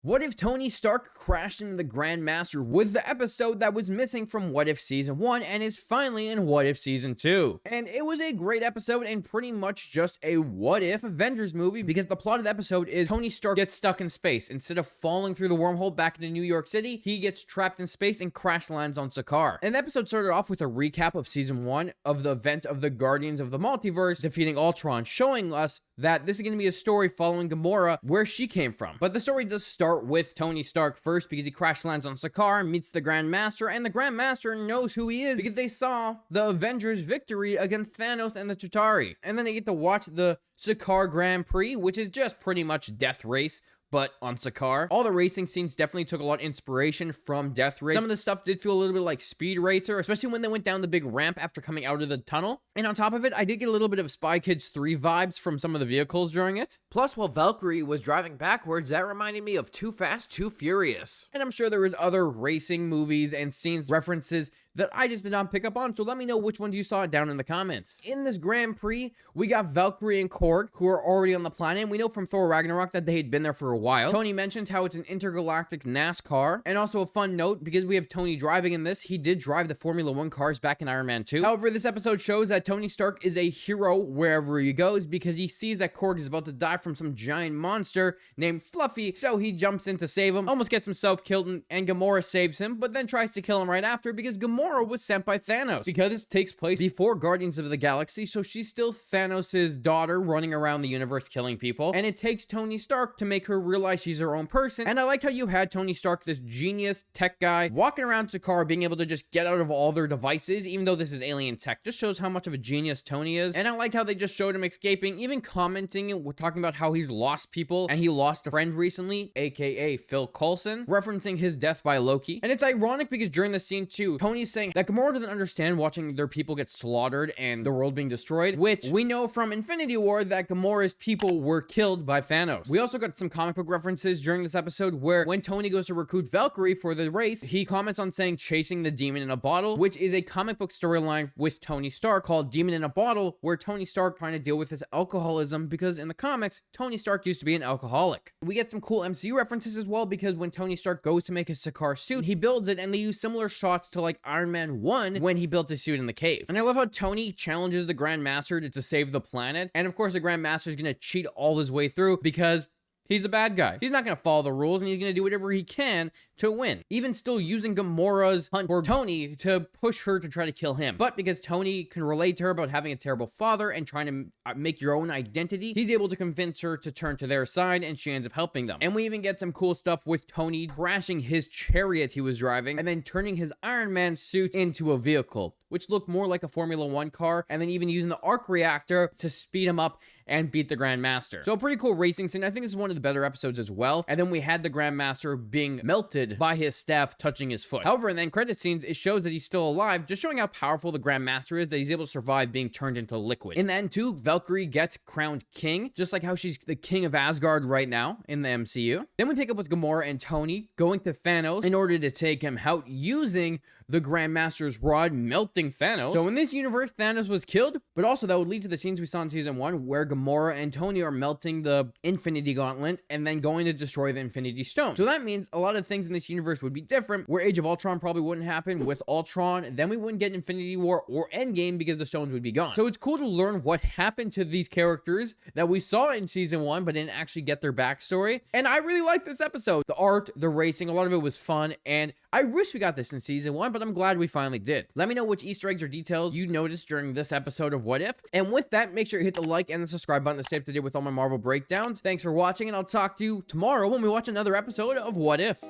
What if Tony Stark crashed into the Grandmaster with the episode that was missing from What If Season 1 and is finally in What If Season 2? And it was a great episode and pretty much just a What If Avengers movie, because the plot of the episode is Tony Stark gets stuck in space. Instead of falling through the wormhole back into New York City, he gets trapped in space and crash lands on Sakaar. And the episode started off with a recap of Season 1 of the event of the Guardians of the Multiverse defeating Ultron, showing us that this is going to be a story following Gamora, where she came from. But the story does start with Tony Stark first, because he crash lands on Sakaar, meets the Grandmaster, and the Grandmaster knows who he is because they saw the Avengers' victory against Thanos and the Chitauri. And then they get to watch the Sakaar Grand Prix, which is just pretty much Death Race, but on Sakaar. All the racing scenes definitely took a lot of inspiration from Death Race. Some of the stuff did feel a little bit like Speed Racer, especially when they went down the big ramp after coming out of the tunnel. And on top of it, I did get a little bit of Spy Kids 3 vibes from some of the vehicles during it. Plus, while Valkyrie was driving backwards, that reminded me of Too Fast, Too Furious. And I'm sure there was other racing movies and scenes references that I just did not pick up on, so let me know which ones you saw down in the comments. In this Grand Prix, we got Valkyrie and Korg, who are already on the planet, and we know from Thor Ragnarok that they had been there for a while. Tony mentions how it's an intergalactic NASCAR, and also a fun note, because we have Tony driving in this, he did drive the Formula 1 cars back in Iron Man 2. However, this episode shows that Tony Stark is a hero wherever he goes, because he sees that Korg is about to die from some giant monster named Fluffy, so he jumps in to save him, almost gets himself killed, and Gamora saves him, but then tries to kill him right after, because Gamora was sent by Thanos. Because this takes place before Guardians of the Galaxy, so she's still Thanos' daughter running around the universe killing people, and it takes Tony Stark to make her realize she's her own person. And I liked how you had Tony Stark, this genius tech guy, walking around Sakaar, being able to just get out of all their devices, even though this is alien tech. Just shows how much of a genius Tony is. And I liked how they just showed him escaping, even commenting and talking about how he's lost people, and he lost a friend recently, aka Phil Coulson, referencing his death by Loki. And it's ironic because during the scene too, Tony's saying that Gamora doesn't understand watching their people get slaughtered and the world being destroyed, which we know from Infinity War that Gamora's people were killed by Thanos. We also got some comic book references during this episode where when Tony goes to recruit Valkyrie for the race, he comments on saying chasing the demon in a bottle, which is a comic book storyline with Tony Stark called Demon in a Bottle, where Tony Stark trying to deal with his alcoholism, because in the comics, Tony Stark used to be an alcoholic. We get some cool MCU references as well, because when Tony Stark goes to make his Sakaar suit, he builds it, and they use similar shots to like Iron Man 1 when he built his suit in the cave. And I love how Tony challenges the Grandmaster to save the planet. And of course, the Grandmaster is going to cheat all his way through because he's a bad guy. He's not going to follow the rules, and he's going to do whatever he can to win. Even still using Gamora's hunt for Tony to push her to try to kill him. But because Tony can relate to her about having a terrible father and trying to make your own identity, he's able to convince her to turn to their side, and she ends up helping them. And we even get some cool stuff with Tony crashing his chariot he was driving and then turning his Iron Man suit into a vehicle, which looked more like a Formula 1 car, and then even using the arc reactor to speed him up and beat the Grandmaster. So a pretty cool racing scene. I think this is one of the better episodes as well. And then we had the Grandmaster being melted by his staff touching his foot. However, in the end credit scenes, it shows that he's still alive, just showing how powerful the Grandmaster is, that he's able to survive being turned into liquid. In the end too, Valkyrie gets crowned king, just like how she's the king of Asgard right now in the MCU. Then we pick up with Gamora and Tony going to Thanos in order to take him out using the Grandmaster's rod, melting Thanos. So in this universe, Thanos was killed, but also that would lead to the scenes we saw in season 1 where Gamora and Tony are melting the Infinity Gauntlet and then going to destroy the Infinity Stone. So that means a lot of things in this universe would be different, where Age of Ultron probably wouldn't happen with Ultron, then we wouldn't get Infinity War or Endgame because the stones would be gone. So it's cool to learn what happened to these characters that we saw in season 1 but didn't actually get their backstory. And I really like this episode. The art, the racing, a lot of it was fun, and I wish we got this in season 1, but I'm glad we finally did. Let me know which Easter eggs or details you noticed during this episode of What If. And with that, make sure you hit the like and the subscribe button to stay up to date with all my Marvel breakdowns. Thanks for watching, and I'll talk to you tomorrow when we watch another episode of What If.